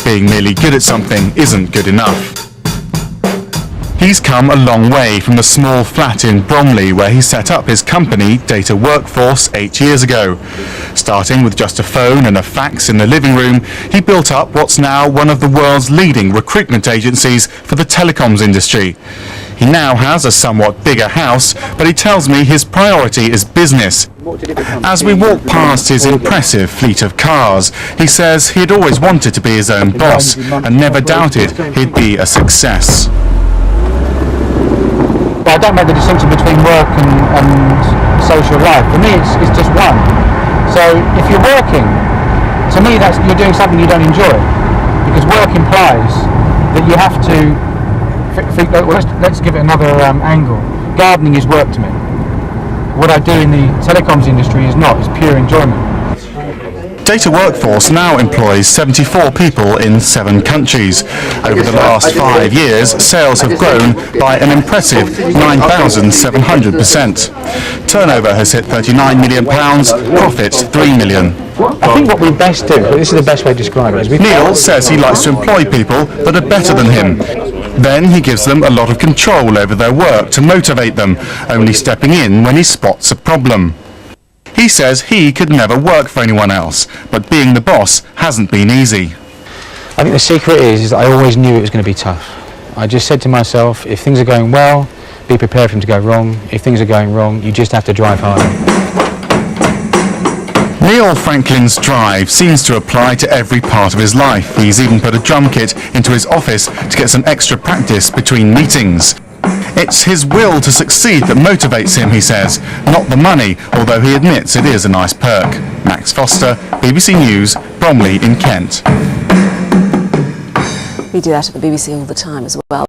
being merely good at something isn't good enough. He's come a long way from the small flat in Bromley where he set up his company Data Workforce 8 years ago. Starting with just a phone and a fax in the living room, he built up what's now one of the world's leading recruitment agencies for the telecoms industry. He now has a somewhat bigger house, but he tells me his priority is business. As we walk past his impressive fleet of cars, he says he'd always wanted to be his own boss and never doubted he'd be a success. I don't make the distinction between work and social life. For me, it's just one. So if you're working, to me you're doing something you don't enjoy, because work implies that you have to. Let's give it another angle. Gardening is work to me. What I do in the telecoms industry is not. It's pure enjoyment. Data Workforce now employs 74 people in 7 countries. Over the last 5 years, sales have grown by an impressive 9,700%. Turnover has hit £39 million, profits £3 million. I think what we best do, this is the best way to describe it, is Neil says he likes to employ people that are better than him. Then he gives them a lot of control over their work to motivate them, only stepping in when he spots a problem. He says he could never work for anyone else, but being the boss hasn't been easy. I think the secret is that I always knew it was going to be tough. I just said to myself, if things are going well, be prepared for them to go wrong. If things are going wrong, you just have to drive harder. Neil Franklin's drive seems to apply to every part of his life. He's even put a drum kit into his office to get some extra practice between meetings. It's his will to succeed that motivates him, he says, not the money, although he admits it is a nice perk. Max Foster, BBC News, Bromley in Kent. We do that at the BBC all the time as well.